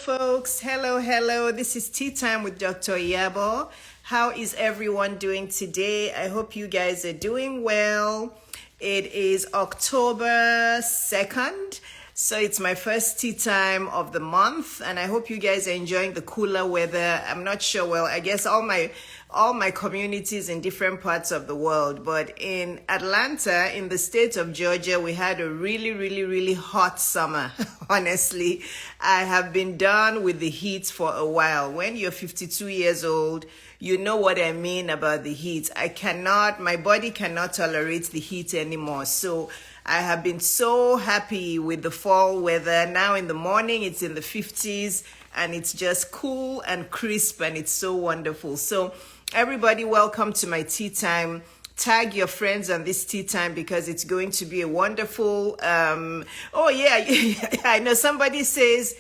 Folks, hello. This is Tea Time with Dr. IYABO. How is everyone doing today? I hope you guys are doing well. It is October 2nd, so it's my first tea time of the month, and I hope you guys are enjoying the cooler weather. I'm not sure, well, I guess all my communities in different parts of the world, but in Atlanta, in the state of Georgia, we had a really hot summer. Honestly, I have been done with the heat for a while. When you're 52 years old, you know what I mean about the heat. My body cannot tolerate the heat anymore. So I have been so happy with the fall weather. Now in the morning, it's in the 50s and it's just cool and crisp and it's so wonderful. So everybody, welcome to my tea time. Tag your friends on this tea time because it's going to be a wonderful, I know somebody says,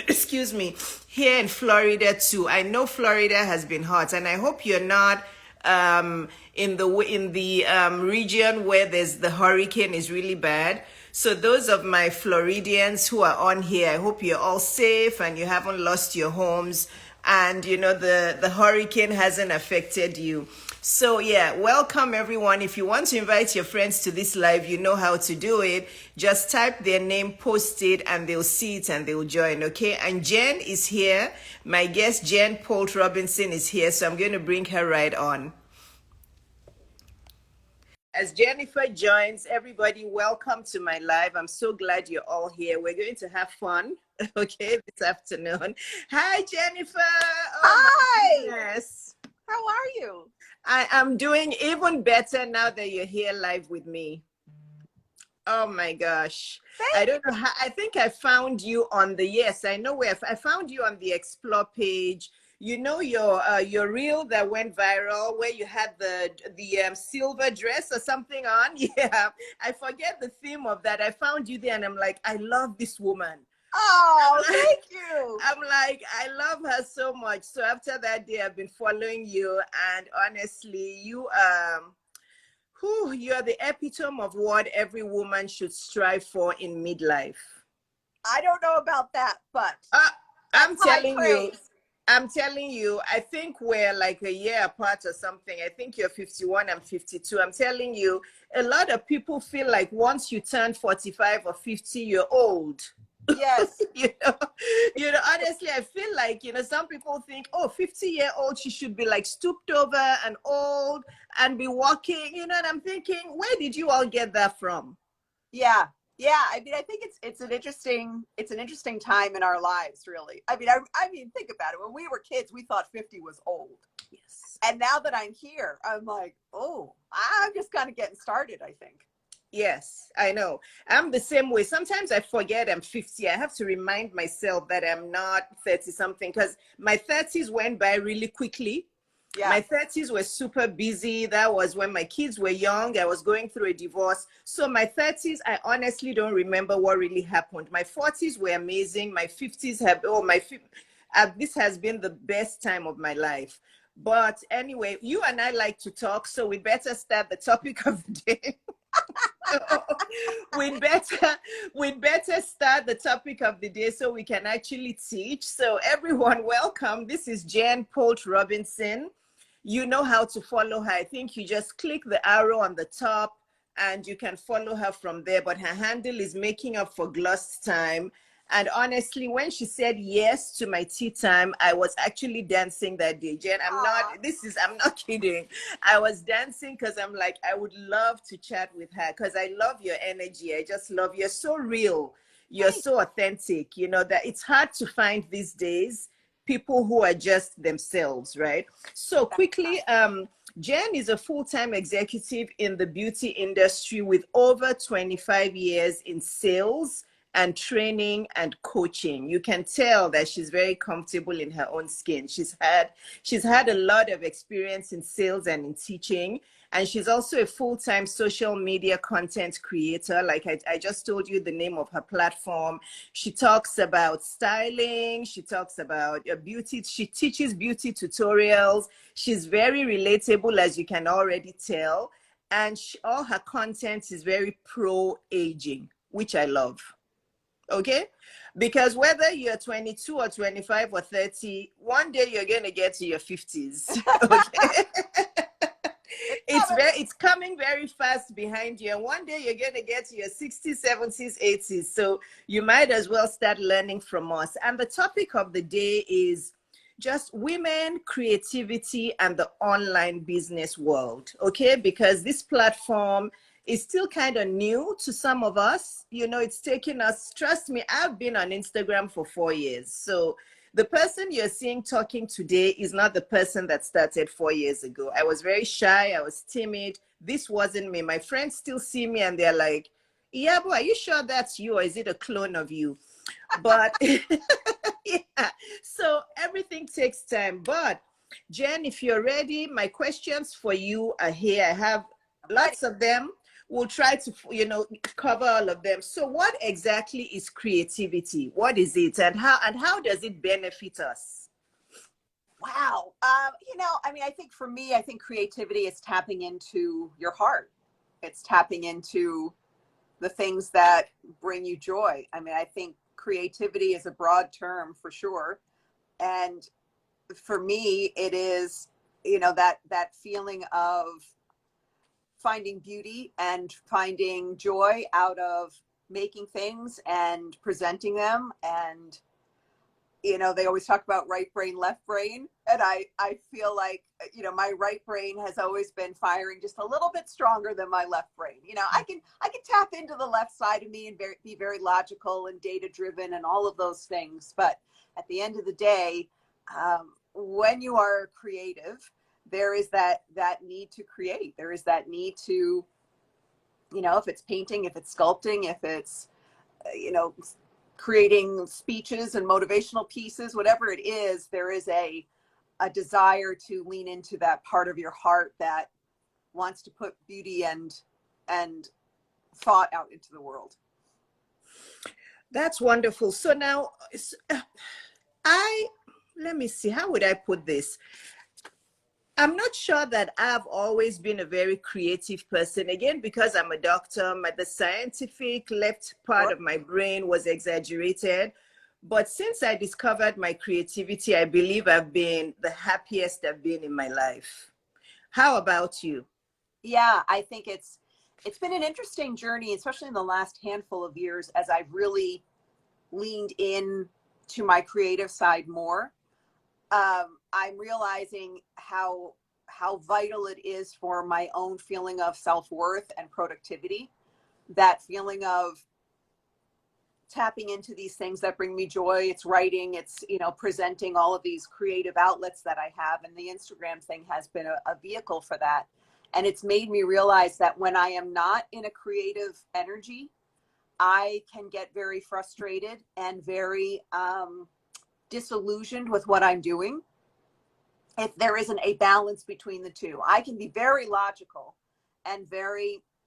excuse me, here in Florida too. I know Florida has been hot and I hope you're not in the region where the hurricane is really bad. So those of my Floridians who are on here, I hope you're all safe and you haven't lost your homes and the hurricane hasn't affected you. So yeah, welcome everyone. If you want to invite your friends to this live, you know how to do it. Just type their name, post it, and they'll see it and they'll join, okay? And Jen is here. My guest, Jen Polt Robinson, is here, so I'm going to bring her right on. As Jennifer joins, everybody, welcome to my live. I'm so glad you're all here. We're going to have fun, okay, this afternoon. Hi, Jennifer. Hi. Yes. How are you? I am doing even better now that you're here live with me. Oh my gosh. I don't know how, I think I found you on I found you on the Explore page. You know your reel that went viral where you had the silver dress or something on? Yeah, I forget the theme of that. I found you there and I'm like, I love this woman. Oh, thank you. I'm like, I love her so much. So after that day, I've been following you, and honestly, you're the epitome of what every woman should strive for in midlife. I don't know about that, but I'm telling you, I think we're like a year apart or something. I think you're 51, I'm 52. I'm telling you, a lot of people feel like once you turn 45 or 50, you're old. Yes. Honestly, I feel like, some people think, oh, 50-year-old, she should be like stooped over and old and be walking, and I'm thinking, where did you all get that from? Yeah. I mean, I think it's an interesting time in our lives, really. I mean, think about it. When we were kids, we thought 50 was old. Yes. And now that I'm here, I'm like, oh, I'm just kind of getting started, I think. Yes, I know. I'm the same way. Sometimes I forget I'm 50. I have to remind myself that I'm not 30 something because my 30s went by really quickly. Yeah. My 30s were super busy. That was when my kids were young. I was going through a divorce. So my 30s, I honestly don't remember what really happened. My 40s were amazing. My 50s this has been the best time of my life. But anyway, you and I like to talk, so we better start the topic of the day. we'd better start the topic of the day so we can actually teach. So everyone, welcome. This is Jen Polt Robinson. You know how to follow her. I think you just click the arrow on the top and you can follow her from there. But her handle is MakingUpForGlossedTime. And honestly, when she said yes to my tea time, I was actually dancing that day. Jen, I'm not kidding. I was dancing because I'm like, I would love to chat with her because I love your energy. I just love, you're so real. You're so authentic, that it's hard to find these days people who are just themselves, right? So quickly, Jen is a full-time executive in the beauty industry with over 25 years in sales and training and coaching. You can tell that she's very comfortable in her own skin. She's had a lot of experience in sales and in teaching, and she's also a full-time social media content creator. Like I just told you the name of her platform. She talks about styling. She talks about beauty. She teaches beauty tutorials. She's very relatable, as you can already tell. And all her content is very pro-aging, which I love. Okay, because whether you're 22 or 25 or 30, one day you're going to get to your 50s. Okay. It's coming very fast behind you, and one day you're going to get to your 60s, 70s, 80s. So you might as well start learning from us. And the topic of the day is just women, creativity, and the online business world. Okay, because this platform is still kind of new to some of us. You know, it's taken us, trust me, I've been on Instagram for 4 years. So the person you're seeing talking today is not the person that started 4 years ago. I was very shy. I was timid. This wasn't me. My friends still see me and they're like, IYABO, are you sure that's you, or is it a clone of you? But yeah, so everything takes time. But Jen, if you're ready, my questions for you are here. I have lots of them. We'll try to, cover all of them. So what exactly is creativity? What is it, and how does it benefit us? Wow. I mean, I think for me, I think creativity is tapping into your heart. It's tapping into the things that bring you joy. I mean, I think creativity is a broad term for sure. And for me, it is, that feeling of finding beauty and finding joy out of making things and presenting them. And they always talk about right brain, left brain, and I feel like my right brain has always been firing just a little bit stronger than my left brain. I can tap into the left side of me and be very logical and data driven and all of those things, but at the end of the day, when you are creative, there is that need to create. There is that need to, if it's painting, if it's sculpting, if it's, creating speeches and motivational pieces, whatever it is, there is a desire to lean into that part of your heart that wants to put beauty and thought out into the world. That's wonderful. So now, let me see, how would I put this? I'm not sure that I've always been a very creative person. Again, because I'm a doctor, the scientific left part of my brain was exaggerated. But since I discovered my creativity, I believe I've been the happiest I've been in my life. How about you? Yeah, I think it's been an interesting journey, especially in the last handful of years, as I've really leaned in to my creative side more. I'm realizing how vital it is for my own feeling of self-worth and productivity, that feeling of tapping into these things that bring me joy. It's writing, it's, presenting all of these creative outlets that I have. And the Instagram thing has been a vehicle for that. And it's made me realize that when I am not in a creative energy, I can get very frustrated and very disillusioned with what I'm doing if there isn't a balance between the two. I can be very logical and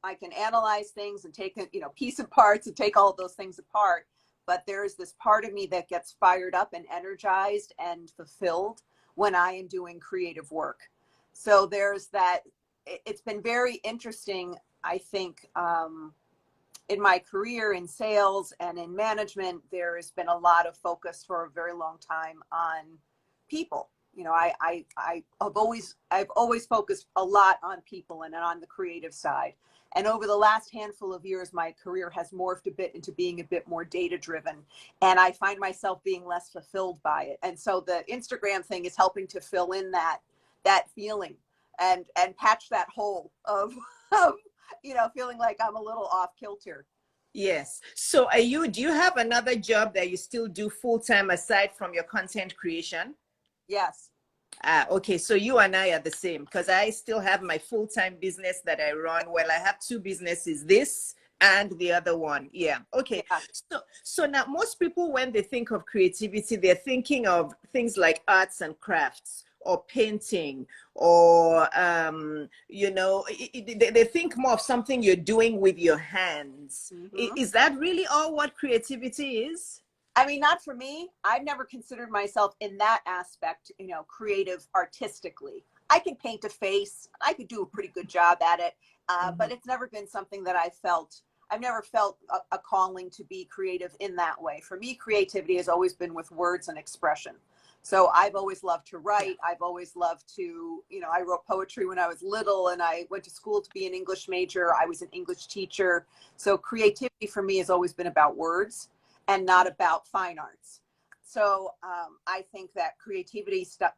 I can analyze things and take, piece of parts and take all of those things apart. But there's this part of me that gets fired up and energized and fulfilled when I am doing creative work. So there's that. It's been very interesting, I think, in my career in sales and in management. There has been a lot of focus for a very long time on people. I've always focused a lot on people and on the creative side. And over the last handful of years, my career has morphed a bit into being a bit more data driven. And I find myself being less fulfilled by it. And so the Instagram thing is helping to fill in that feeling and patch that hole of feeling like I'm a little off kilter. Yes. So do you have another job that you still do full time aside from your content creation? Yes. Okay, so you and I are the same, because I still have my full-time business that I run. Well, I have two businesses, this and the other one. Yeah. Okay. Yeah. So now most people, when they think of creativity, they're thinking of things like arts and crafts or painting or, they think more of something you're doing with your hands. Mm-hmm. Is that really all what creativity is? I mean, not for me. I've never considered myself in that aspect, creative artistically. I can paint a face. I could do a pretty good job at it, but it's never been something that I felt never felt a calling to be creative in that way. For me, creativity has always been with words and expression. So I've always loved to write. I've always loved to, I wrote poetry when I was little, and I went to school to be an English major. I was an English teacher. So creativity for me has always been about words and not about fine arts. So I think that creativity stuff,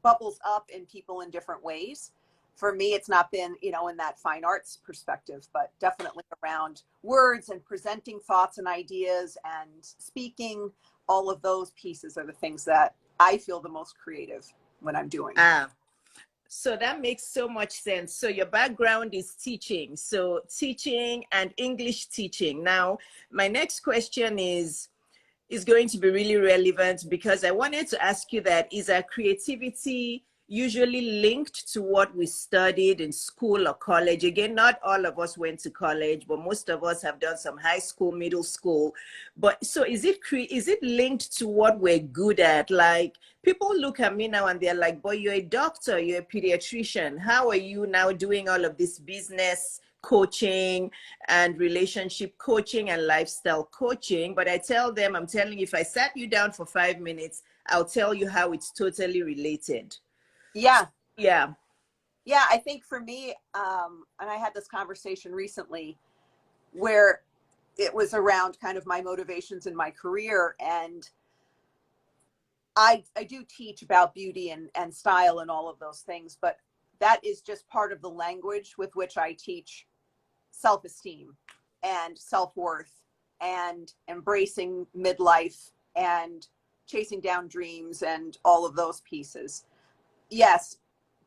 bubbles up in people in different ways. For me, it's not been, in that fine arts perspective, but definitely around words and presenting thoughts and ideas and speaking. All of those pieces are the things that I feel the most creative when I'm doing. So that makes so much sense. So your background is teaching. So teaching and English teaching. Now, my next question is going to be really relevant, because I wanted to ask you that, is our creativity usually linked to what we studied in school or college? Again, not all of us went to college, but most of us have done some high school, middle school. But so is it linked to what we're good at? Like, people look at me now and they're like, boy, you're a doctor, you're a pediatrician. How are you now doing all of this business coaching and relationship coaching and lifestyle coaching? But I tell them, I'm telling you, if I sat you down for 5 minutes, I'll tell you how it's totally related. Yeah. Yeah. Yeah. I think for me, and I had this conversation recently where it was around kind of my motivations in my career. And I do teach about beauty and style and all of those things, but that is just part of the language with which I teach self-esteem and self-worth and embracing midlife and chasing down dreams and all of those pieces. Yes,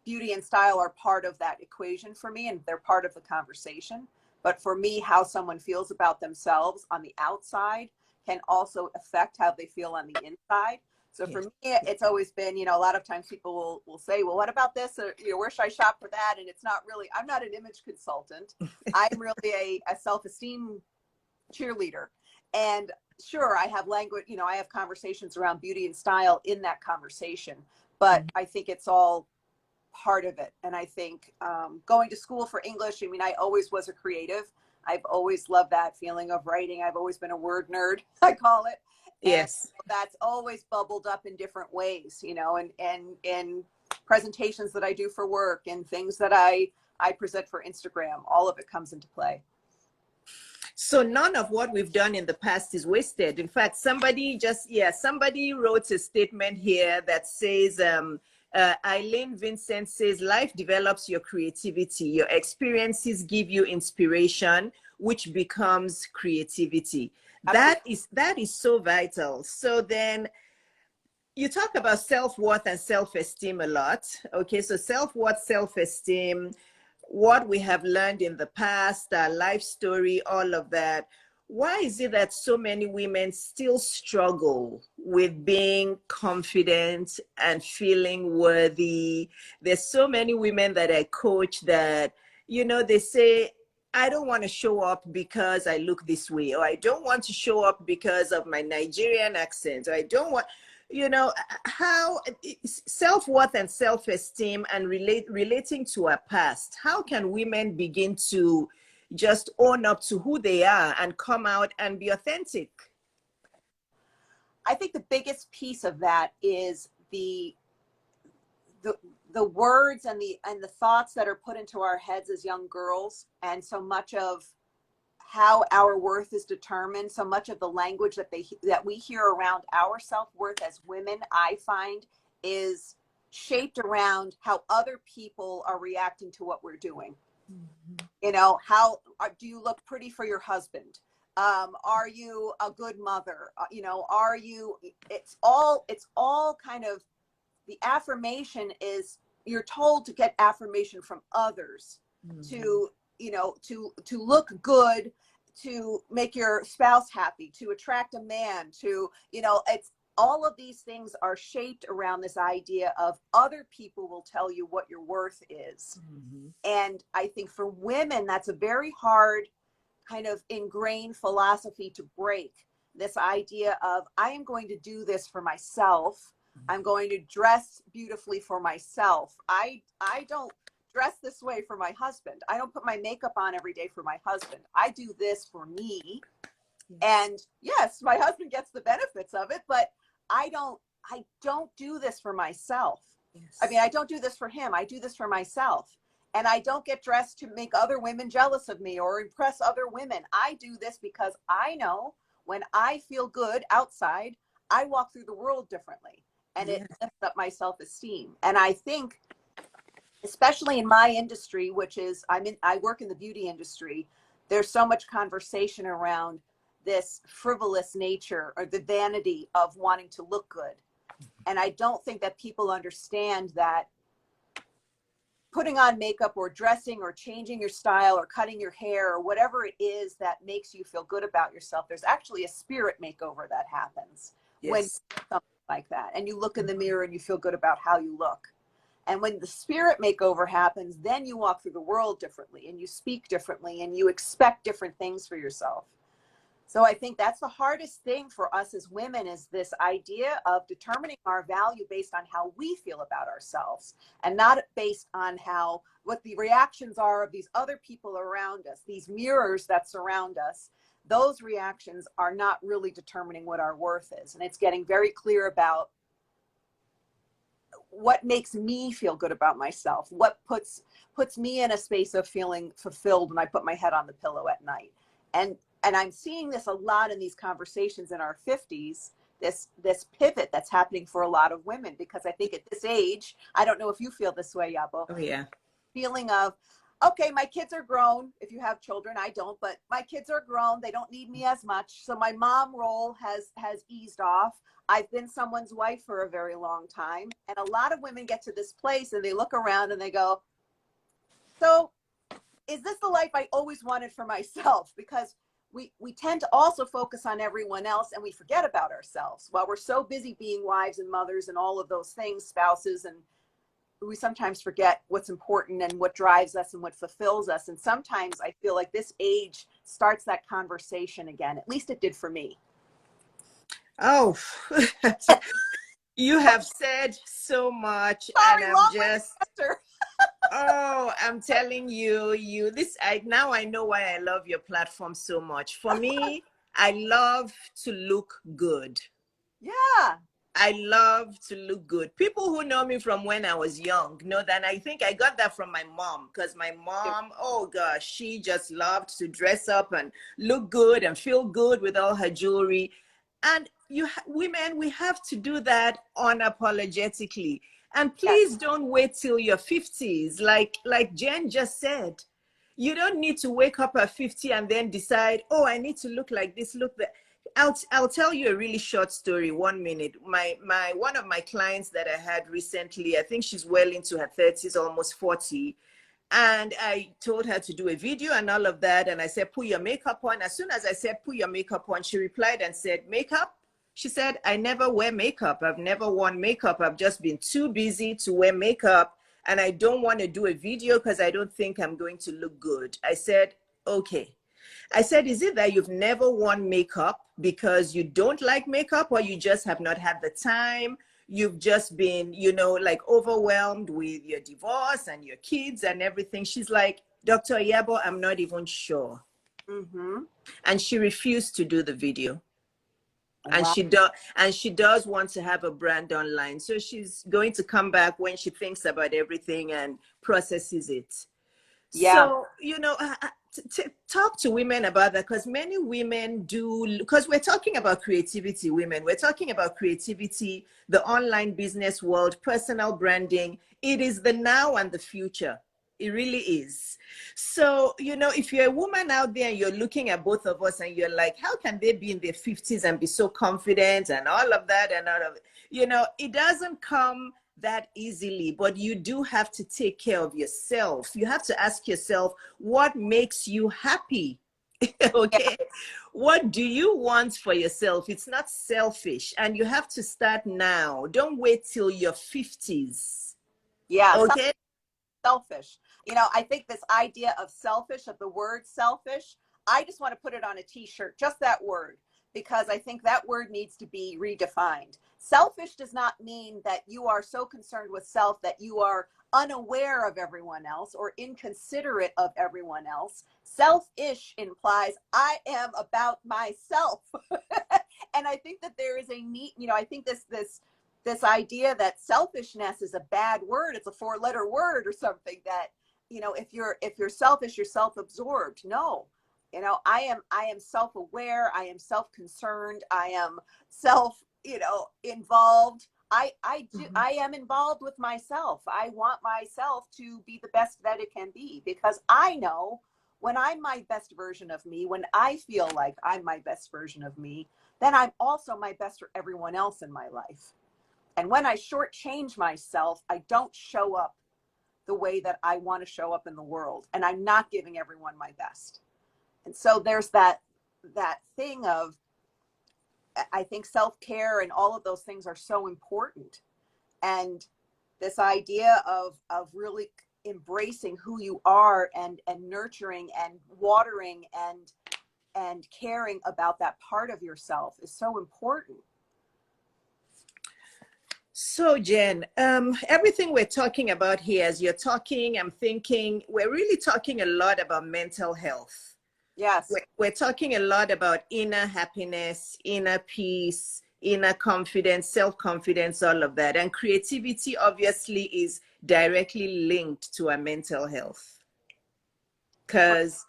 beauty and style are part of that equation for me, and they're part of the conversation. But for me, how someone feels about themselves on the outside can also affect how they feel on the inside. So for me, it's always been, a lot of times people will say, well, what about this? Or, where should I shop for that? And it's not really, I'm not an image consultant. I'm really a self-esteem cheerleader. And sure, I have language, I have conversations around beauty and style in that conversation, but I think it's all part of it. And I think going to school for English, I always was a creative. I've always loved that feeling of writing. I've always been a word nerd, I call it. Yes. And that's always bubbled up in different ways, and in presentations that I do for work and things that I present for Instagram, all of it comes into play. So none of what we've done in the past is wasted. In fact, somebody wrote a statement here that says, Eileen Vincent says, life develops your creativity. Your experiences give you inspiration, which becomes creativity. That is so vital. So then you talk about self-worth and self-esteem a lot. Okay, so self-worth, self-esteem, what we have learned in the past, our life story, all of that. Why is it that so many women still struggle with being confident and feeling worthy? There's so many women that I coach that, they say, I don't want to show up because I look this way, or I don't want to show up because of my Nigerian accent, or I don't want, how self-worth and self-esteem and relating to our past, how can women begin to just own up to who they are and come out and be authentic? I think the biggest piece of that is the words and the thoughts that are put into our heads as young girls, and so much of how our worth is determined, so much of the language that we hear around our self-worth as women, I find, is shaped around how other people are reacting to what we're doing. Mm-hmm. How do you look pretty for your husband? Are you a good mother? Are you? It's all kind of, the affirmation is, you're told to get affirmation from others, mm-hmm. to look good, to make your spouse happy, to attract a man, it's all of these things are shaped around this idea of other people will tell you what your worth is. Mm-hmm. And I think for women, that's a very hard kind of ingrained philosophy to break, this idea of, I am going to do this for myself. I'm going to dress beautifully for myself. I don't dress this way for my husband. I don't put my makeup on every day for my husband. I do this for me. And yes, my husband gets the benefits of it, but I don't do this for myself. Yes. I mean, I don't do this for him. I do this for myself. And I don't get dressed to make other women jealous of me or impress other women. I do this because I know when I feel good outside, I walk through the world differently, and it lifts up my self-esteem. And I think, especially in my industry, which is I work in the beauty industry, there's so much conversation around this frivolous nature or the vanity of wanting to look good. And I don't think that people understand that putting on makeup or dressing or changing your style or cutting your hair or whatever it is that makes you feel good about yourself, there's actually a spirit makeover that happens when you do something like that. And you look in the mirror and you feel good about how you look. And when the spirit makeover happens, then you walk through the world differently and you speak differently and you expect different things for yourself. So I think that's the hardest thing for us as women, is this idea of determining our value based on how we feel about ourselves and not based on what the reactions are of these other people around us, these mirrors that surround us. Those reactions are not really determining what our worth is. And it's getting very clear about what makes me feel good about myself, what puts me in a space of feeling fulfilled when I put my head on the pillow at night. And I'm seeing this a lot in these conversations in our 50s, this pivot that's happening for a lot of women, because I think at this age, I don't know if you feel this way, Yabo. Oh, yeah. Feeling of, okay, my kids are grown. If you have children, I don't, but my kids are grown. They don't need me as much. So my mom role has eased off. I've been someone's wife for a very long time. And a lot of women get to this place and they look around and they go, so is this the life I always wanted for myself? Because we tend to also focus on everyone else and we forget about ourselves while we're so busy being wives and mothers and all of those things, spouses, and we sometimes forget what's important and what drives us and what fulfills us. And sometimes I feel like this age starts that conversation again. At least it did for me. Oh, you have said so much. Sorry, and long just answer. Oh, I'm telling you, now I know why I love your platform so much. For me, I love to look good. Yeah. I love to look good. People who know me from when I was young know that. I think I got that from my mom, because my mom, oh gosh, she just loved to dress up and look good and feel good with all her jewelry. And women, we have to do that unapologetically. And please don't wait till your 50s. Like Jen just said, you don't need to wake up at 50 and then decide, oh, I need to look like this, look that. I'll tell you a really short story. 1 minute. One of my clients that I had recently, I think she's well into her 30s, almost 40. And I told her to do a video and all of that. And I said, put your makeup on. As soon as I said, put your makeup on, she replied and said, makeup? She said, I never wear makeup. I've never worn makeup. I've just been too busy to wear makeup. And I don't want to do a video because I don't think I'm going to look good. I said, okay. I said, is it that you've never worn makeup because you don't like makeup, or you just have not had the time? You've just been, like overwhelmed with your divorce and your kids and everything. She's like, Dr. IYABO, I'm not even sure. Mm-hmm. And she refused to do the video. And Wow. she does want to have a brand online. So she's going to come back when she thinks about everything and processes it. Yeah. So, talk to women about that, because many women do, because we're talking about creativity, women. We're talking about creativity, the online business world, personal branding. It is the now and the future. It really is. So, if you're a woman out there and you're looking at both of us and you're like, how can they be in their 50s and be so confident and all of that and all of it? It doesn't come that easily, but you do have to take care of yourself. You have to ask yourself, what makes you happy? Okay. What do you want for yourself? It's not selfish, and you have to start now. Don't wait till your 50s. Yeah. Okay. Selfish. I think this idea of selfish, of the word selfish, I just want to put it on a t-shirt, just that word, because I think that word needs to be redefined. Selfish does not mean that you are so concerned with self that you are unaware of everyone else or inconsiderate of everyone else. Selfish implies I am about myself. And I think that there is a neat, I think this idea that selfishness is a bad word, it's a 4-letter word or something, that, if you're selfish, you're self-absorbed. No. I am self-aware, I am self-concerned, I am self, involved. I am involved with myself. I want myself to be the best that it can be, because I know when I'm my best version of me, when I feel like I'm my best version of me, then I'm also my best for everyone else in my life. And when I shortchange myself, I don't show up the way that I want to show up in the world, and I'm not giving everyone my best. And so there's that thing of, I think self-care and all of those things are so important. And this idea of really embracing who you are and nurturing and watering and caring about that part of yourself is so important. So Jen, everything we're talking about here, as you're talking, I'm thinking we're really talking a lot about mental health. Yes. We're talking a lot about inner happiness, inner peace, inner confidence, self-confidence, all of that. And creativity obviously is directly linked to our mental health. Because,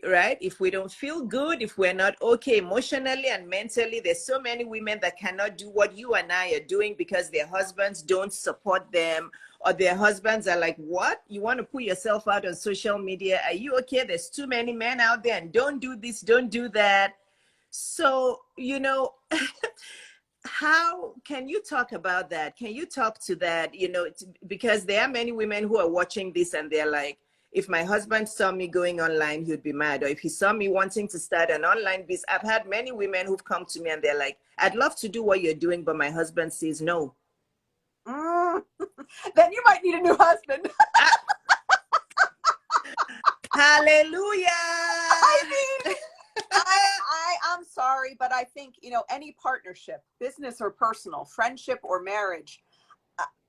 right, if we don't feel good, if we're not okay emotionally and mentally, there's so many women that cannot do what you and I are doing because their husbands don't support them, or their husbands are like, what? You want to put yourself out on social media? Are you okay? There's too many men out there, and don't do this, don't do that. So, how can you talk about that? Can you talk to that? Because there are many women who are watching this and they're like, if my husband saw me going online, he'd be mad. Or if he saw me wanting to start an online business. I've had many women who've come to me and they're like, I'd love to do what you're doing, but my husband says no. Then you might need a new husband. Hallelujah. I mean, I'm sorry, but I think, any partnership, business or personal, friendship or marriage,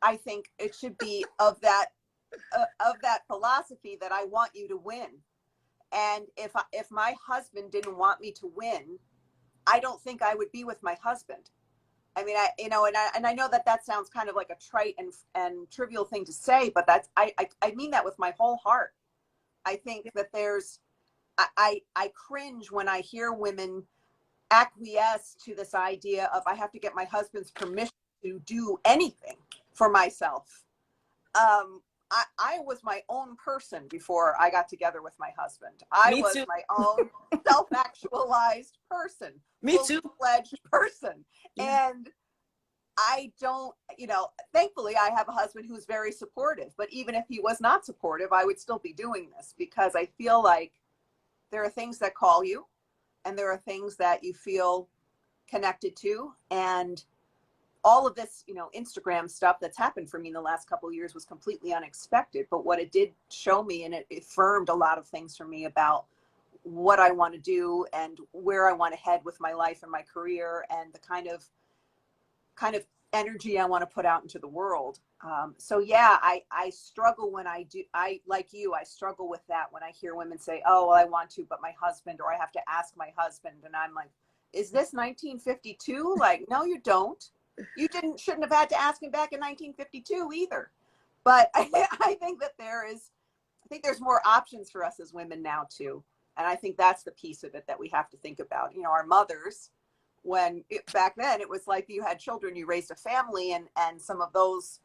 I think it should be of that philosophy that I want you to win. And if my husband didn't want me to win, I don't think I would be with my husband. I mean, I know that sounds kind of like a trite and trivial thing to say, but I mean that with my whole heart. I think that I cringe when I hear women acquiesce to this idea of I have to get my husband's permission to do anything for myself. I was my own person before I got together with my husband. I was my own self-actualized person. Me too. Full-fledged person. Yeah. And I don't, thankfully I have a husband who's very supportive, but even if he was not supportive, I would still be doing this because I feel like there are things that call you and there are things that you feel connected to. And all of this, Instagram stuff that's happened for me in the last couple of years was completely unexpected. But what it did show me, and it affirmed a lot of things for me about what I want to do and where I want to head with my life and my career and the kind of energy I want to put out into the world. So yeah, I struggle when I struggle with that when I hear women say, oh, well, I want to, but my husband, or I have to ask my husband. And I'm like, is this 1952? Like, no, you don't. You shouldn't have had to ask him back in 1952 either. But I think that there's more options for us as women now too. And I think that's the piece of it that we have to think about. Our mothers, back then it was like you had children, you raised a family, and some of those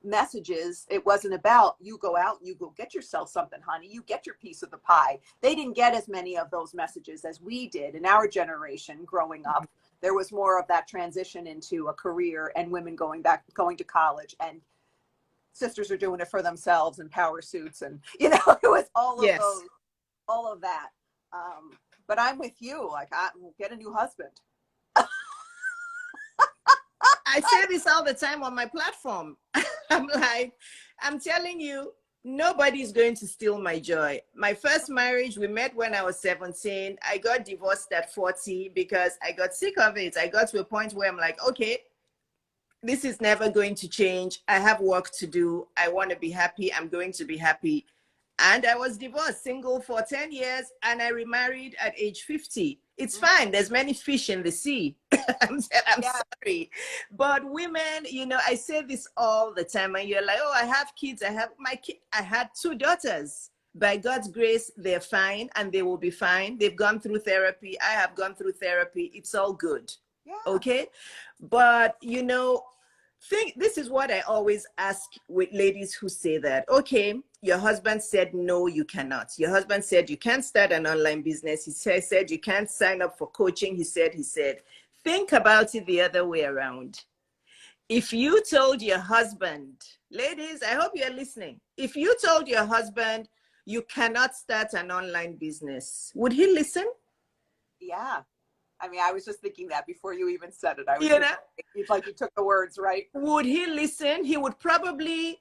messages, it wasn't about you go out and you go get yourself something, honey, you get your piece of the pie. They didn't get as many of those messages as we did in our generation growing up. There was more of that transition into a career and women going to college, and sisters are doing it for themselves in power suits, and it was all of those, all of that. But I'm with you, like, I get a new husband. I say this all the time on my platform. I'm like, I'm telling you, nobody's going to steal my joy. My first marriage, we met when I was 17. I got divorced at 40 because I got sick of it. I got to a point where I'm like, okay, this is never going to change. I have work to do. I want to be happy. I'm going to be happy. And I was divorced, single for 10 years, and I remarried at age 50. It's fine. There's many fish in the sea. I'm sorry. But women, you know, I say this all the time, and you're like, oh, I have kids. I had 2 daughters. By God's grace, they're fine, and they will be fine. They've gone through therapy. I have gone through therapy. It's all good. Yeah. Okay. But, you know, this is what I always ask with ladies who say that, okay, your husband said, no, you cannot. Your husband said, you can't start an online business. He said, you can't sign up for coaching. He said, think about it the other way around. If you told your husband, ladies, I hope you're listening. If you told your husband you cannot start an online business, would he listen? Yeah. I mean, I was just thinking that before you even said it. I was you took the words right. Would he listen? He would probably,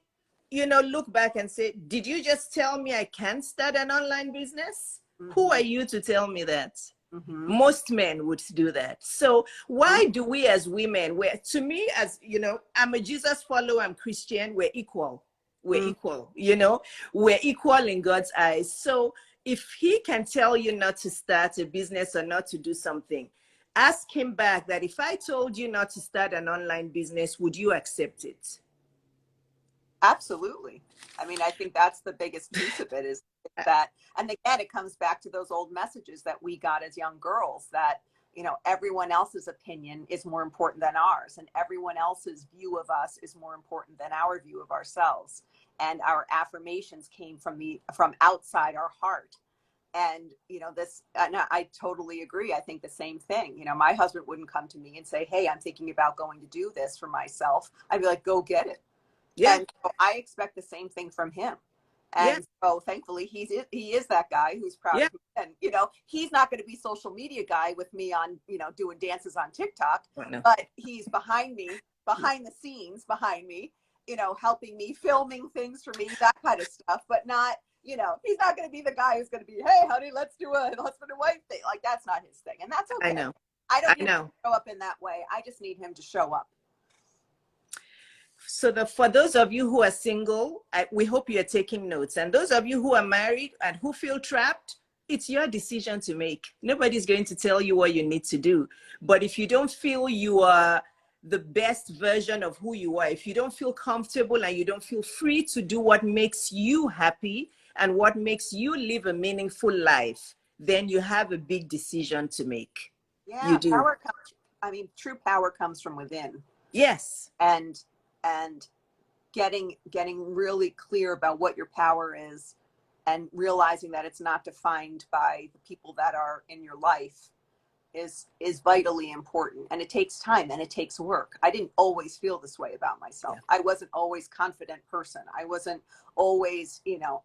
you know, look back and say, did you just tell me I can't start an online business? Who are you to tell me that? Most men would do that. So why do we as women, to me, as you know, I'm a Jesus follower, I'm Christian, we're equal. We're equal, you know, we're equal in God's eyes. So if he can tell you not to start a business or not to do something, ask him back that if I told you not to start an online business, would you accept it? Absolutely. I mean, I think that's the biggest piece of it is that, and again, it comes back to those old messages that we got as young girls that, you know, everyone else's opinion is more important than ours, and everyone else's view of us is more important than our view of ourselves. And our affirmations came from outside our heart. And, you know, and I totally agree. I think the same thing. You know, my husband wouldn't come to me and say, hey, I'm thinking about going to do this for myself. I'd be like, go get it. Yeah. And so I expect the same thing from him. And so thankfully he is that guy who's proud of me. And, you know, he's not going to be social media guy with me on, you know, doing dances on TikTok, but he's behind me, behind the scenes, behind me, you know, helping me, filming things for me, that kind of stuff, but not, you know, he's not going to be the guy who's going to be, hey, honey, let's do a husband and wife thing. Like, that's not his thing. And that's okay. I know. I don't need him to show up in that way. I just need him to show up. So for those of you who are single, we hope you're taking notes. And those of you who are married and who feel trapped, it's your decision to make. Nobody's going to tell you what you need to do. But if you don't feel you are the best version of who you are, if you don't feel comfortable and you don't feel free to do what makes you happy and what makes you live a meaningful life, then you have a big decision to make. Yeah, you do. True power comes from within. Yes. And getting really clear about what your power is and realizing that it's not defined by the people that are in your life is vitally important. And it takes time and it takes work. I didn't always feel this way about myself. I wasn't always a confident person. I wasn't always, you know,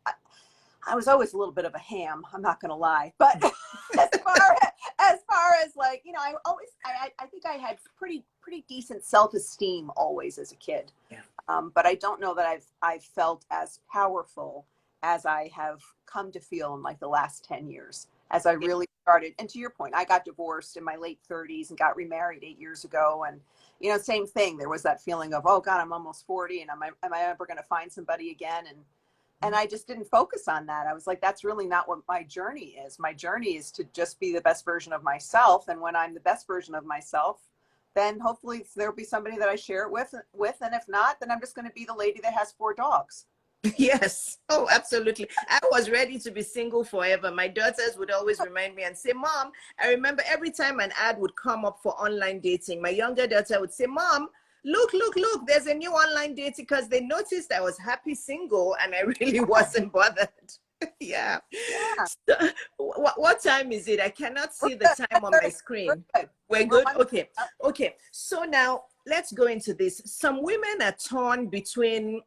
I was always a little bit of a ham. I'm not going to lie. But as far as like, you know, I think I had pretty decent self-esteem always as a kid. Yeah. But I don't know that I've felt as powerful as I have come to feel in like the last 10 years, as I really started. And to your point, I got divorced in my late 30s and got remarried 8 years ago. And, you know, same thing. There was that feeling of, oh God, I'm almost 40 and am I ever going to find somebody again? And I just didn't focus on that. I was like, that's really not what my journey is. My journey is to just be the best version of myself. And when I'm the best version of myself, then hopefully there'll be somebody that I share it with. And if not, then I'm just going to be the lady that has 4 dogs. Yes. Oh, absolutely. I was ready to be single forever. My daughters would always remind me and say, Mom, I remember every time an ad would come up for online dating, my younger daughter would say, Mom, look, there's a new online dating, because they noticed I was happy single and I really wasn't bothered. Yeah. So, what time is it? I cannot see the time on my screen. We're good? Okay. So now let's go into this. Some women are torn between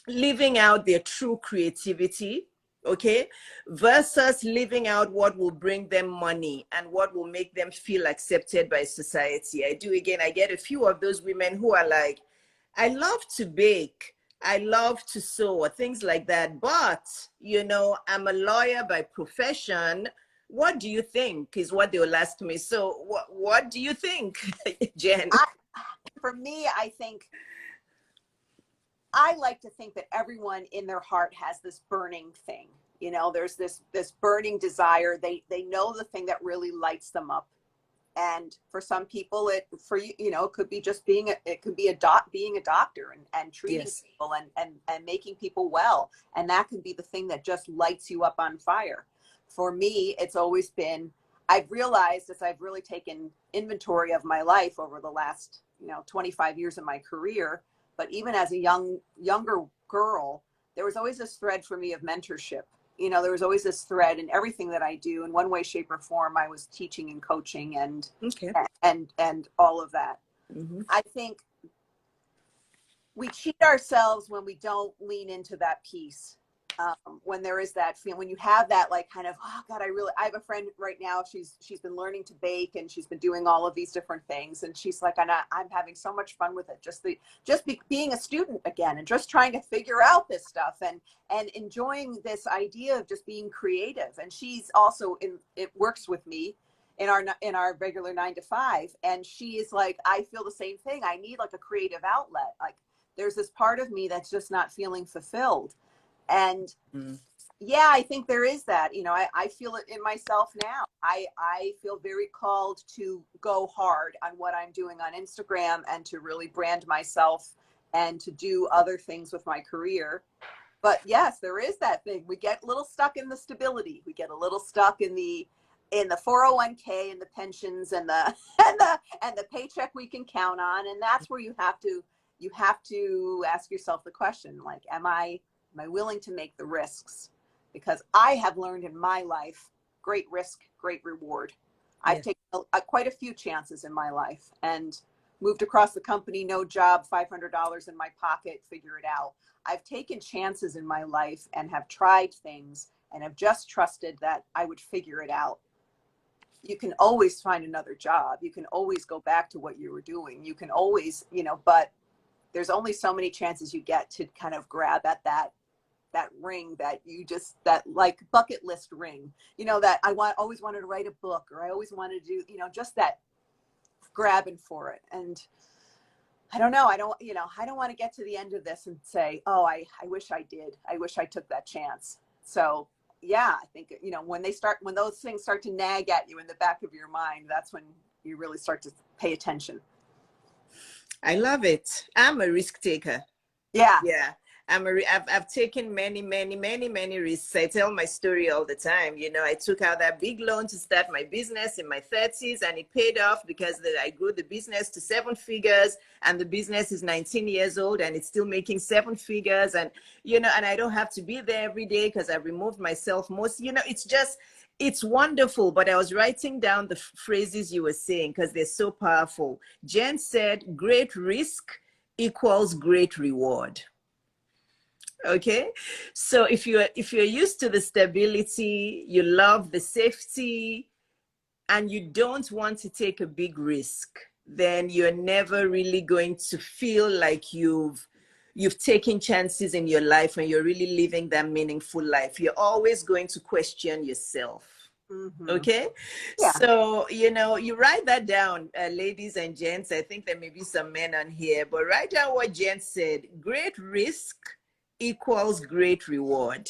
living out their true creativity, okay, versus living out what will bring them money and what will make them feel accepted by society. I get a few of those women who are like, I love to bake, I love to sew, or things like that, but, you know, I'm a lawyer by profession. What do you think is what they'll ask me. So what do you think, Jen? for me, I like to think that everyone in their heart has this burning thing. You know, there's this burning desire. They know the thing that really lights them up. And for some people, it could be just being a doctor and treating Yes. people and making people well. And that can be the thing that just lights you up on fire. For me, it's always been, I've realized as I've really taken inventory of my life over the last, 25 years of my career, but even as a younger girl, there was always this thread for me of mentorship. There was always this thread in everything that I do. In one way, shape, or form, I was teaching and coaching and Okay. and all of that. Mm-hmm. I think we cheat ourselves when we don't lean into that piece. When there is that feeling, when you have that, like, kind of, oh God, I have a friend right now. She's been learning to bake and she's been doing all of these different things. And she's like, I'm having so much fun with it. Being a student again and just trying to figure out this stuff and enjoying this idea of just being creative. And she's also it works with me in our regular 9 to 5. And she is like, I feel the same thing. I need like a creative outlet. Like there's this part of me that's just not feeling fulfilled. And yeah, I think there is that, I feel it in myself now. I feel very called to go hard on what I'm doing on Instagram and to really brand myself and to do other things with my career. But yes, there is that thing. We get a little stuck in the stability. We get a little stuck in the 401k and the pensions and the and the paycheck we can count on. And that's where you have to ask yourself the question, like, am I willing to make the risks? Because I have learned in my life, great risk, great reward. I've taken quite a few chances in my life and moved across the company, no job, $500 in my pocket, figure it out. I've taken chances in my life and have tried things and have just trusted that I would figure it out. You can always find another job. You can always go back to what you were doing. You can always, but there's only so many chances you get to kind of grab at that ring that like bucket list ring, that always wanted to write a book, or I always wanted to do, just that grabbing for it. And I don't know. I don't want to get to the end of this and say, oh, I wish I did. I wish I took that chance. So yeah, I think, when those things start to nag at you in the back of your mind, that's when you really start to pay attention. I love it. I'm a risk taker. Yeah. Yeah. I've taken many risks. I tell my story all the time. I took out that big loan to start my business in my 30s, and it paid off because I grew the business to 7 figures, and the business is 19 years old and it's still making 7 figures. And, and I don't have to be there every day because I've removed myself most, it's wonderful. But I was writing down the phrases you were saying because they're so powerful. Jen said, great risk equals great reward. Okay, so if you're used to the stability, you love the safety, and you don't want to take a big risk, then you're never really going to feel like you've taken chances in your life and you're really living that meaningful life. You're always going to question yourself. Mm-hmm. Okay, yeah. So you write that down, ladies and gents. I think there may be some men on here, but write down what Jen said. Great risk equals great reward.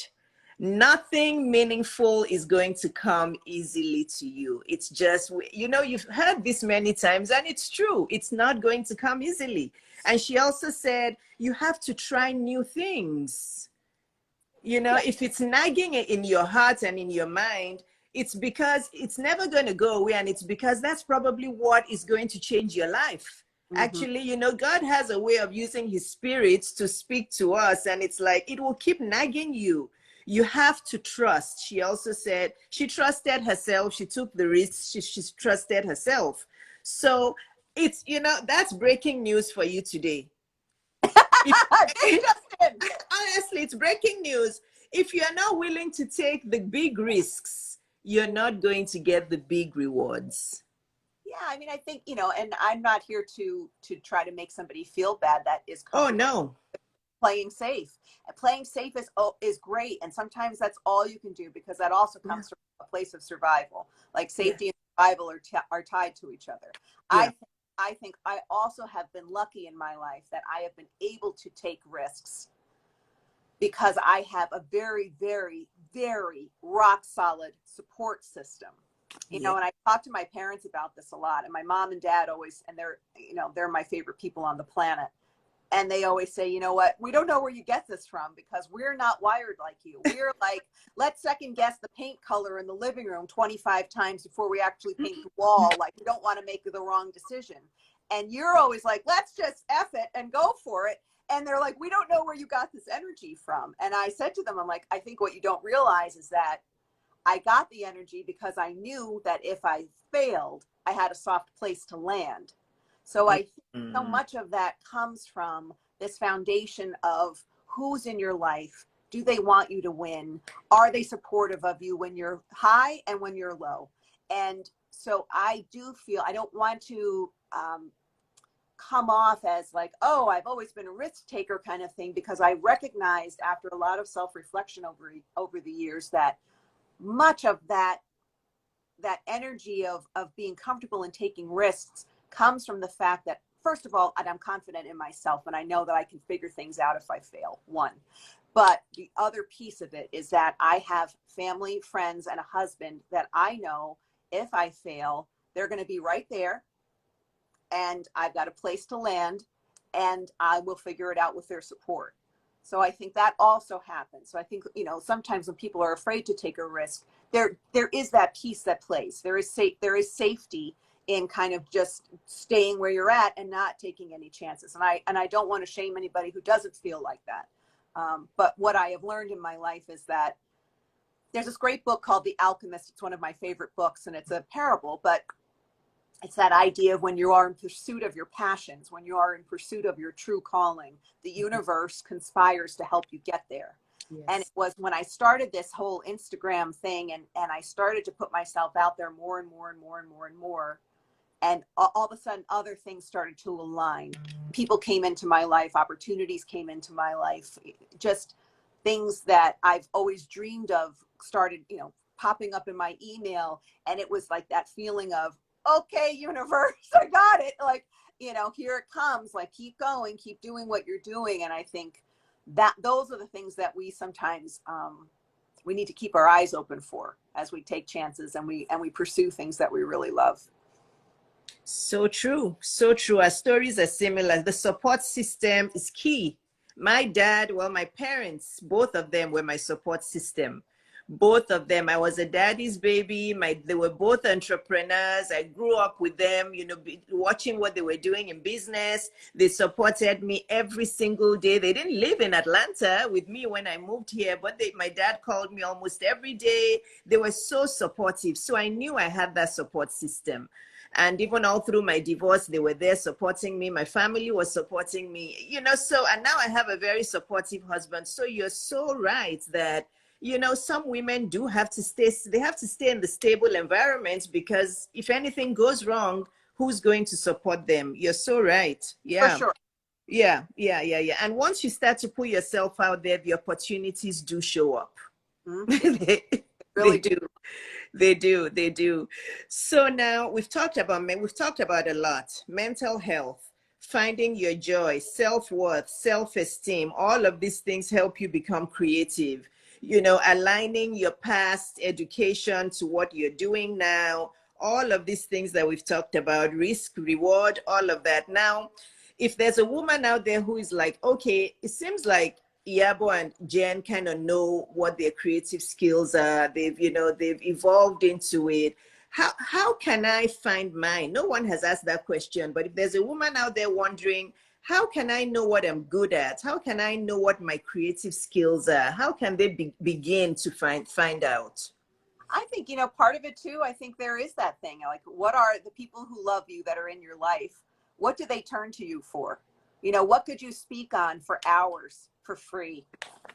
Nothing meaningful is going to come easily to you. It's just, you've heard this many times, and it's true. It's not going to come easily. And she also said, you have to try new things. If it's nagging in your heart and in your mind, it's because it's never going to go away. And it's because that's probably what is going to change your life. Mm-hmm. Actually, God has a way of using his spirit to speak to us. And it's like, it will keep nagging you. You have to trust. She also said she trusted herself. She took the risk. She trusted herself. So it's, that's breaking news for you today. Honestly, it's breaking news. If you're not willing to take the big risks, you're not going to get the big rewards. Yeah, I mean, I think, and I'm not here to try to make somebody feel bad that is no. Playing safe. Playing safe is great. And sometimes that's all you can do, because that also comes from a place of survival. Like safety and survival are tied to each other. Yeah. I think I think I also have been lucky in my life that I have been able to take risks because I have a very, very, very rock solid support system. You Yeah. know, and I talk to my parents about this a lot, and my mom and dad always, and they're, you know, they're my favorite people on the planet. And they always say, you know what, we don't know where you get this from because we're not wired like you. We're like, let's second guess the paint color in the living room 25 times before we actually paint the wall. Like, we don't want to make the wrong decision. And you're always like, let's just F it and go for it. And they're like, we don't know where you got this energy from. And I said to them, I'm like, I think what you don't realize is that I got the energy because I knew that if I failed, I had a soft place to land. So I think so much of that comes from this foundation of who's in your life. Do they want you to win? Are they supportive of you when you're high and when you're low? And so I do feel, I don't want to come off as like, oh, I've always been a risk taker kind of thing, because I recognized after a lot of self-reflection over the years that much of that energy of being comfortable and taking risks comes from the fact that, first of all, I'm confident in myself and I know that I can figure things out if I fail, one. But the other piece of it is that I have family, friends, and a husband that I know if I fail, they're going to be right there, and I've got a place to land, and I will figure it out with their support. So I think that also happens. So I think, you know, sometimes when people are afraid to take a risk, there is that piece that plays. There is safety in kind of just staying where you're at and not taking any chances. And I don't want to shame anybody who doesn't feel like that. But what I have learned in my life is that there's this great book called The Alchemist. It's one of my favorite books, and it's a parable, but it's that idea of when you are in pursuit of your passions, when you are in pursuit of your true calling, the universe conspires to help you get there. Yes. And it was when I started this whole Instagram thing, and I started to put myself out there more and more and more and more and more. And all of a sudden, other things started to align. People came into my life, opportunities came into my life, just things that I've always dreamed of started, you know, popping up in my email. And it was like that feeling of, okay, universe, I got it. Like, you know, here it comes. Like, keep going, keep doing what you're doing. And I think that those are the things that we sometimes we need to keep our eyes open for as we take chances and we pursue things that we really love. So true. So true. Our stories are similar. The support system is key. My dad, well, my parents, both of them were my support system. Both of them. I was a daddy's baby. They were both entrepreneurs. I grew up with them, you know, watching what they were doing in business. They supported me every single day. They didn't live in Atlanta with me when I moved here, but my dad called me almost every day. They were so supportive. So I knew I had that support system. And even all through my divorce, they were there supporting me. My family was supporting me, you know, so, and now I have a very supportive husband. So you're so right that, you know, some women do have to they have to stay in the stable environment, because if anything goes wrong, who's going to support them? You're so right. Yeah. For sure. Yeah. And once you start to put yourself out there, the opportunities do show up. Mm-hmm. They do. They do. So now we've talked about a lot: mental health, finding your joy, self-worth, self-esteem. All of these things help you become creative. You know, aligning your past education to what you're doing now. All of these things that we've talked about, risk, reward, all of that. Now, if there's a woman out there who is like, okay, it seems like IYABO and Jen kind of know what their creative skills are. They've evolved into it. How can I find mine? No one has asked that question, but if there's a woman out there wondering, how can I know what I'm good at? How can I know what my creative skills are? How can they begin to find out? I think, you know, part of it too, I think there is that thing, like, what are the people who love you that are in your life? What do they turn to you for? You know, what could you speak on for hours for free?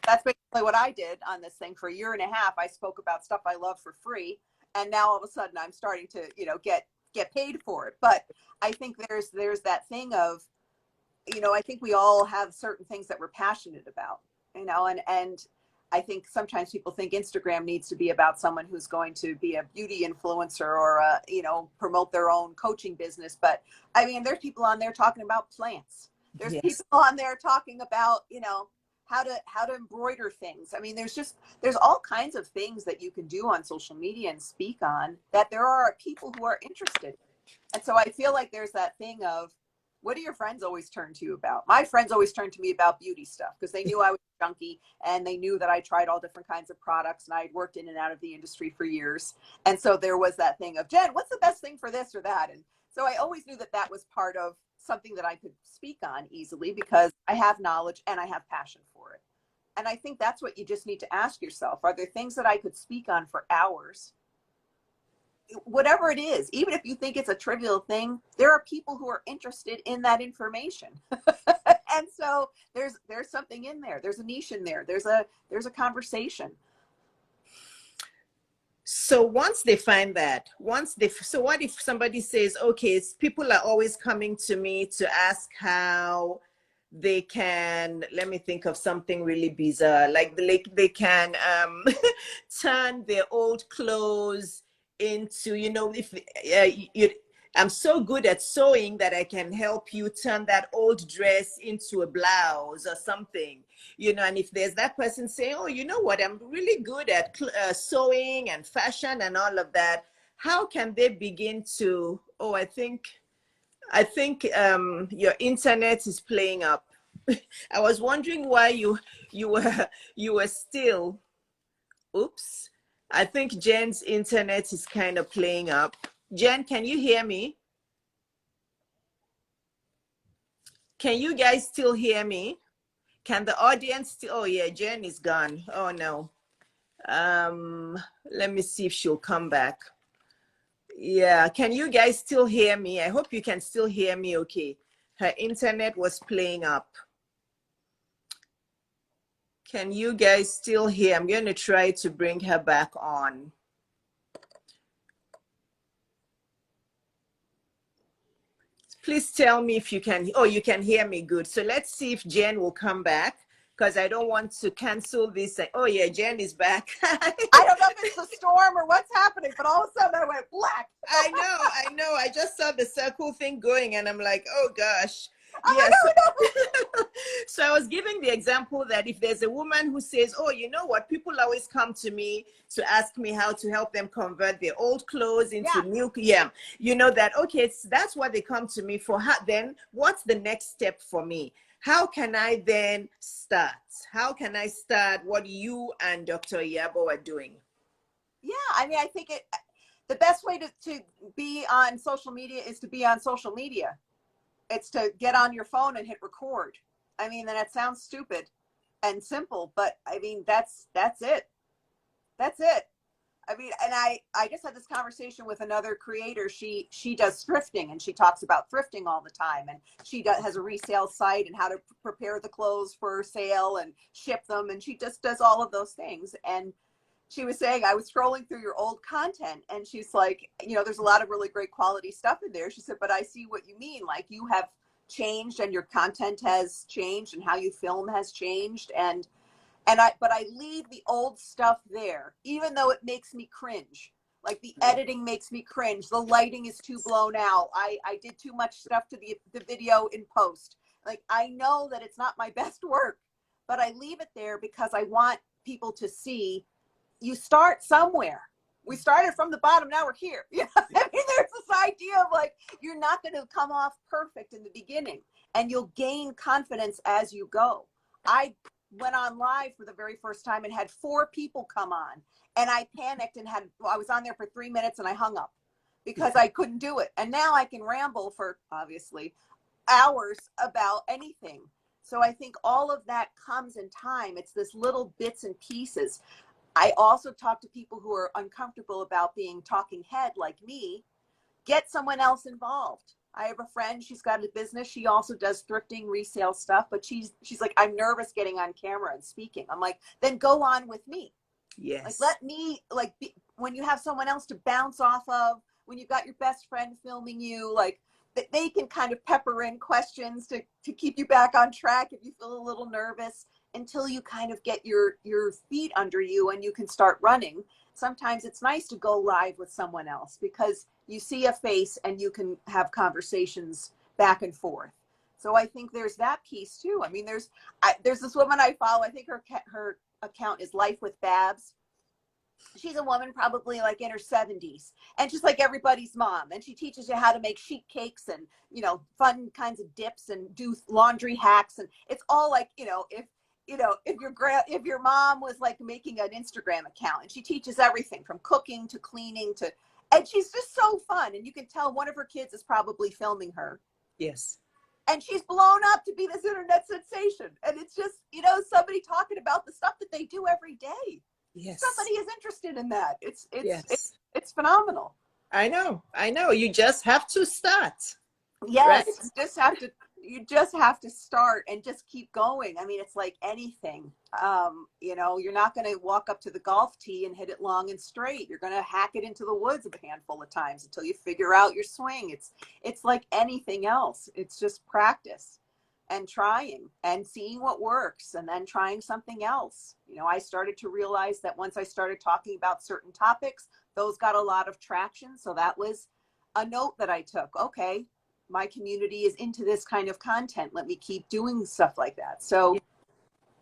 That's basically what I did on this thing for a year and a half. I spoke about stuff I love for free. And now all of a sudden I'm starting to, you know, get paid for it. But I think there's that thing of, you know, I think we all have certain things that we're passionate about, you know, and I think sometimes people think Instagram needs to be about someone who's going to be a beauty influencer or, promote their own coaching business. But I mean, there's people on there talking about plants. There's Yes. people on there talking about, how to embroider things. I mean, there's all kinds of things that you can do on social media and speak on that there are people who are interested. And so I feel like there's that thing of, what do your friends always turn to you about? My friends always turn to me about beauty stuff because they knew I was a junkie and they knew that I tried all different kinds of products and I had worked in and out of the industry for years. And so there was that thing of, Jen, what's the best thing for this or that? And so I always knew that that was part of something that I could speak on easily because I have knowledge and I have passion for it. And I think that's what you just need to ask yourself. Are there things that I could speak on for hours? Whatever it is, even if you think it's a trivial thing, there are people who are interested in that information. And so there's something in there. There's a niche in there. There's a conversation. So once they find that, so what if somebody says, okay, people are always coming to me to ask how they can, let me think of something really bizarre, like they can turn their old clothes into, if I'm so good at sewing that I can help you turn that old dress into a blouse or something, and if there's that person saying, oh, you know what, I'm really good at sewing and fashion and all of that, how can they begin to, oh, I think your internet is playing up. I was wondering why you were still, oops. I think Jen's internet is kind of playing up. Jen, can you hear me? Can you guys still hear me? Can the audience still, oh yeah, Jen is gone. Oh no. Let me see if she'll come back. Yeah, can you guys still hear me? I hope you can still hear me okay. Her internet was playing up. Can you guys still hear? I'm going to try to bring her back on. Please tell me if you can. Oh, you can hear me. Good. So let's see if Jen will come back because I don't want to cancel this. Oh, yeah, Jen is back. I don't know if it's the storm or what's happening, but all of a sudden I went black. I know. I just saw the circle thing going and I'm like, oh, gosh. Yes. So I was giving the example that if there's a woman who says, oh, you know what, people always come to me to ask me how to help them convert their old clothes into new, that, okay, that's what they come to me for. Then what's the next step for me? How can I then start? How can I start what you and Dr. IYABO are doing? Yeah, I mean, I think the best way to be on social media is to be on social media. It's to get on your phone and hit record. I mean, then it sounds stupid and simple, but I mean, that's it. That's it. I mean, and I just had this conversation with another creator. She does thrifting and she talks about thrifting all the time. And she has a resale site and how to prepare the clothes for sale and ship them. And she just does all of those things. And she was saying, I was scrolling through your old content and she's like, there's a lot of really great quality stuff in there. She said, but I see what you mean. Like you have changed and your content has changed and how you film has changed. But I leave the old stuff there, even though it makes me cringe. Like the editing makes me cringe. The lighting is too blown out. I did too much stuff to the video in post. Like I know that it's not my best work, but I leave it there because I want people to see you start somewhere. We started from the bottom. Now we're here. I mean, there's this idea of like, you're not going to come off perfect in the beginning and you'll gain confidence as you go. I went on live for the very first time and had 4 people come on and I panicked and I was on there for 3 minutes and I hung up because I couldn't do it. And now I can ramble for obviously hours about anything. So I think all of that comes in time. It's this little bits and pieces. I also talk to people who are uncomfortable about being talking head like me. Get someone else involved. I have a friend, she's got a business. She also does thrifting, resale stuff, but she's like, I'm nervous getting on camera and speaking. I'm like, then go on with me. Yes. Like, let me, when you have someone else to bounce off of, when you've got your best friend filming you, like, they can kind of pepper in questions to keep you back on track if you feel a little nervous. until you kind of get your feet under you and you can start running. Sometimes it's nice to go live with someone else because you see a face and you can have conversations back and forth. So I think there's that piece too. I mean, there's this woman I follow. I think her account is Life with Babs. She's a woman probably like in her 70s, and she's like everybody's mom, and she teaches you how to make sheet cakes and, you know, fun kinds of dips and do laundry hacks. And it's all like, if your mom was like making an Instagram account, and she teaches everything from cooking to cleaning to, and she's just so fun. And you can tell one of her kids is probably filming her. Yes. And she's blown up to be this internet sensation. And it's just, somebody talking about the stuff that they do every day. Yes. Somebody is interested in that. Yes. It's phenomenal. I know. You just have to start. Yes. Right? You just have to start and just keep going. I mean, it's like anything. You're not going to walk up to the golf tee and hit it long and straight. You're going to hack it into the woods a handful of times until you figure out your swing. It's like anything else. It's just practice and trying and seeing what works and then trying something else. I started to realize that once I started talking about certain topics, those got a lot of traction. So that was a note that I took. Okay, my community is into this kind of content. Let me keep doing stuff like that. So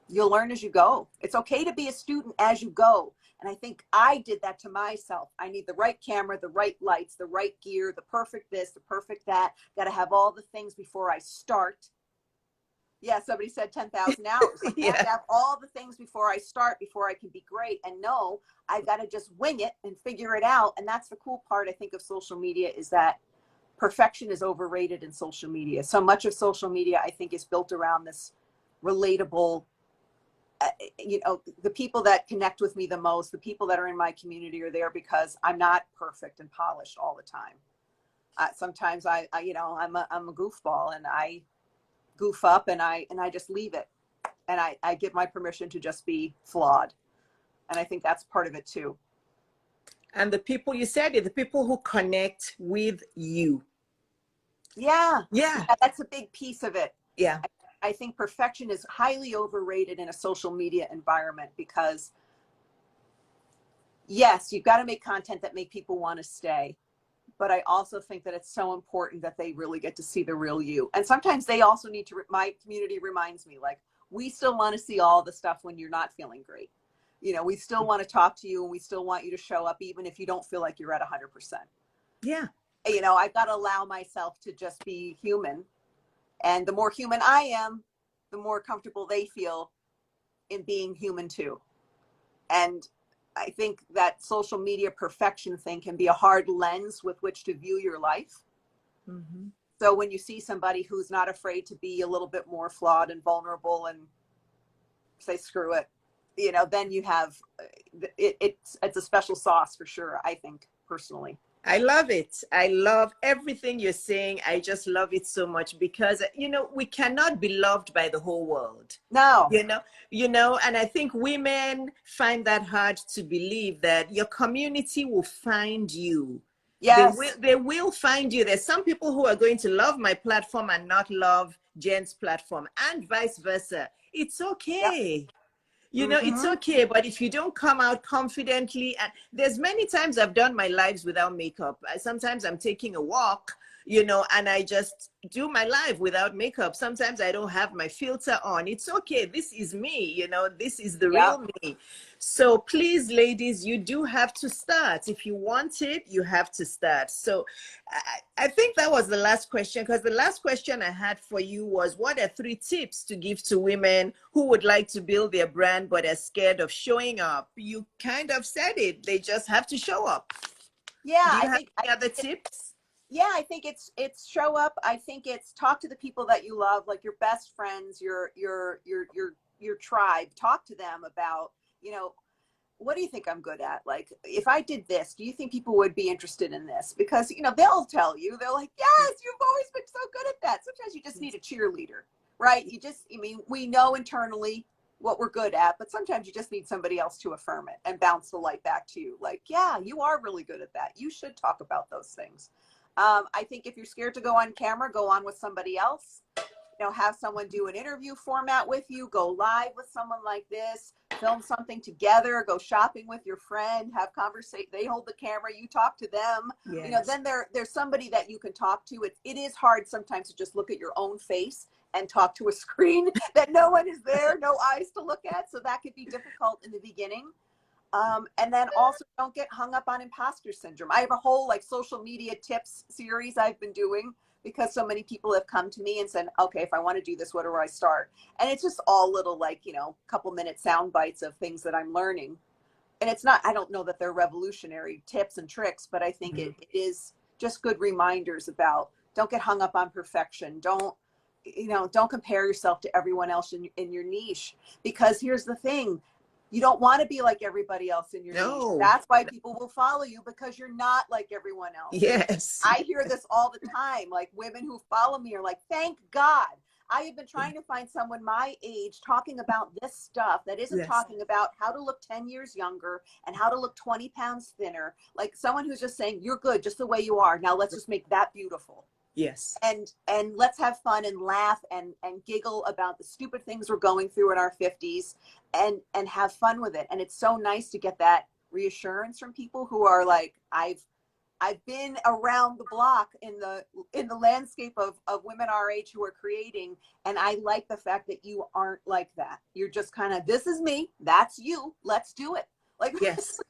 you'll learn as you go. It's okay to be a student as you go. And I think I did that to myself. I need the right camera, the right lights, the right gear, the perfect this, the perfect that. Got to have all the things before I start. Yeah, somebody said 10,000 hours. Like, I have to have all the things before I start, before I can be great. And no, I've got to just wing it and figure it out. And that's the cool part, I think, of social media, is that perfection is overrated in social media. So much of social media, I think, is built around this relatable, the people that connect with me the most, the people that are in my community are there because I'm not perfect and polished all the time. Sometimes I'm a goofball and I goof up and I just leave it. And I give my permission to just be flawed. And I think that's part of it too. And the people, you said it, the people who connect with you. Yeah. Yeah. That's a big piece of it. Yeah. I think perfection is highly overrated in a social media environment because, yes, you've got to make content that make people want to stay. But I also think that it's so important that they really get to see the real you. And sometimes they also need to, my community reminds me, like, we still want to see all the stuff when you're not feeling great. We still want to talk to you and we still want you to show up even if you don't feel like you're at 100%. Yeah. I've got to allow myself to just be human. And the more human I am, the more comfortable they feel in being human too. And I think that social media perfection thing can be a hard lens with which to view your life. Mm-hmm. So when you see somebody who's not afraid to be a little bit more flawed and vulnerable and say, screw it, then you have, it's a special sauce for sure, I think, personally. I love it. I love everything you're saying. I just love it so much because, we cannot be loved by the whole world. No. And I think women find that hard to believe that your community will find you. Yes. They will find you. There's some people who are going to love my platform and not love Jen's platform, and vice versa. It's okay. Yep. It's okay. But if you don't come out confidently, and there's many times I've done my lives without makeup. Sometimes I'm taking a walk, and I just do my live without makeup. Sometimes I don't have my filter on. It's okay. This is me, this is the real me. So please, ladies, you do have to start. If you want it, you have to start. So I think that was the last question, because the last question I had for you was, what are 3 tips to give to women who would like to build their brand but are scared of showing up? You kind of said it. They just have to show up. Yeah. Do you have any other tips? Yeah, I think it's show up. I think it's talk to the people that you love, like your best friends, your tribe. Talk to them about, what do you think I'm good at? Like, if I did this, do you think people would be interested in this? Because, they'll tell you, they're like, yes, you've always been so good at that. Sometimes you just need a cheerleader, right? We know internally what we're good at, but sometimes you just need somebody else to affirm it and bounce the light back to you. Like, yeah, you are really good at that. You should talk about those things. I think if you're scared to go on camera, go on with somebody else. you know, have someone do an interview format with you, go live with someone like this, film something together, go shopping with your friend, have conversation. They hold the camera, you talk to them. Yes. You know, then there's somebody that you can talk to. It is hard sometimes to just look at your own face and talk to a screen that no one is there, no eyes to look at. So that could be difficult in the beginning. And then also don't get hung up on imposter syndrome. I have a whole like social media tips series I've been doing because so many people have come to me and said, okay, if I want to do this, where do I start? And it's just all little, like, you know, couple minute sound bites of things that I'm learning. And it's not, I don't know that they're revolutionary tips and tricks, but I think it is just good reminders about don't get hung up on perfection. Don't, you know, don't compare yourself to everyone else in your niche, because here's the thing. You don't want to be like everybody else in your niche. That's why people will follow you, because you're not like everyone else. Yes. I hear this all the time. Like women who follow me are like, thank God. I have been trying to find someone my age talking about this stuff that isn't talking about how to look 10 years younger and how to look 20 pounds thinner. Like someone who's just saying, you're good just the way you are. Now let's just make that beautiful. Yes. And let's have fun and laugh and giggle about the stupid things we're going through in our 50s and have fun with it. And it's so nice to get that reassurance from people who are like, I've been around the block in the landscape of women our age who are creating. And I like the fact that you aren't like that. You're just kind of, this is me, that's you, let's do it. Like, yes.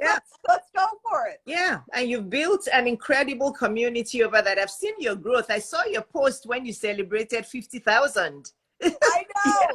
Yeah. let's go for it. Yeah. And you've built an incredible community over that. I've seen your growth. I saw your post when you celebrated 50,000. I know. Yeah.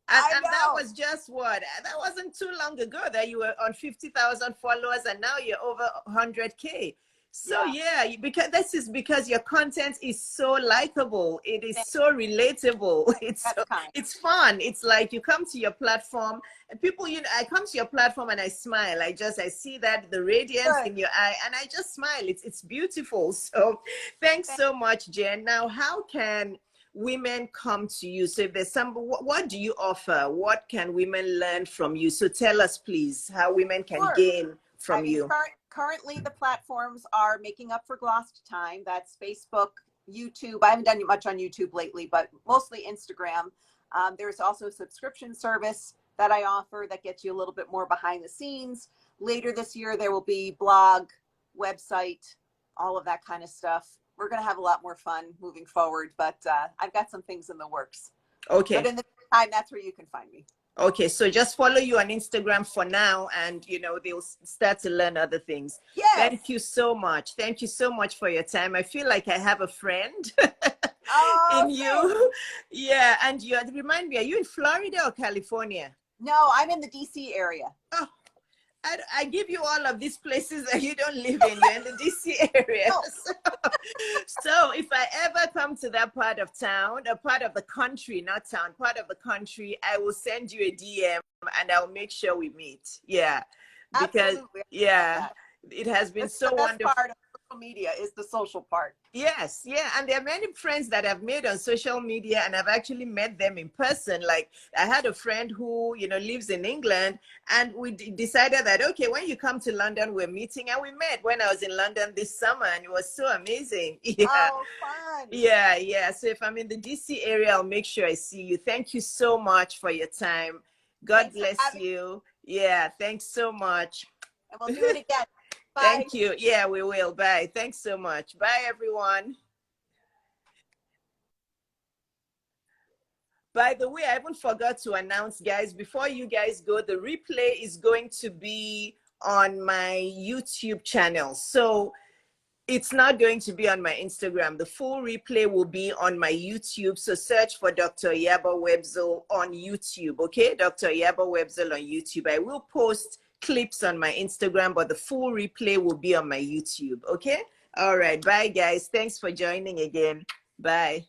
And know. that was just what? That wasn't too long ago that you were on 50,000 followers and now you're over 100K. So yeah, because this is because your content is so likable. It is so relatable. It's fun. It's like you come to your platform and people, you know, I come to your platform and I smile. I see that the radiance in your eye and I just smile. It's beautiful. So thanks so much, Jen. Now, how can women come to you? So if there's what do you offer? What can women learn from you? So tell us, please, how women can gain from you. Currently, the platforms are Making Up for Glossed Time. That's Facebook, YouTube. I haven't done much on YouTube lately, but mostly Instagram. There's also a subscription service that I offer that gets you a little bit more behind the scenes. Later this year, there will be blog, website, all of that kind of stuff. We're going to have a lot more fun moving forward, but I've got some things in the works. Okay. But in the meantime, that's where you can find me. Okay, so just follow you on Instagram for now, and you know they'll start to learn other things. Yes. Thank you so much. Thank you so much for your time. I feel like I have a friend in you. Yeah, and you remind me, are you in Florida or California? No, I'm in the DC area. Oh, I give you all of these places that you don't live in. You're in the DC area. No. So if I ever come to that part of town, a part of the country, not town, part of the country, I will send you a DM and I'll make sure we meet. Yeah. Because, it has been so wonderful. Part of social media is the social part. Yes, yeah. And there are many friends that I've made on social media and I've actually met them in person. Like I had a friend who, you know, lives in England and we decided that, okay, when you come to London, we're meeting, and we met when I was in London this summer and it was so amazing. Yeah. Oh, fun. Yeah, yeah. So if I'm in the DC area, I'll make sure I see you. Thank you so much for your time. God bless you. Yeah, thanks so much. And we'll do it again. Bye. Thank you. Yeah, we will. Bye. Thanks so much. Bye, everyone. By the way, I even forgot to announce, guys, before you guys go, the replay is going to be on my YouTube channel. So it's not going to be on my Instagram. The full replay will be on my YouTube. So search for Dr. IYABO Webzel on YouTube. Okay, Dr. IYABO Webzel on YouTube. I will post clips on my Instagram, but the full replay will be on my YouTube. Okay. All right. Bye, guys. Thanks for joining again. Bye.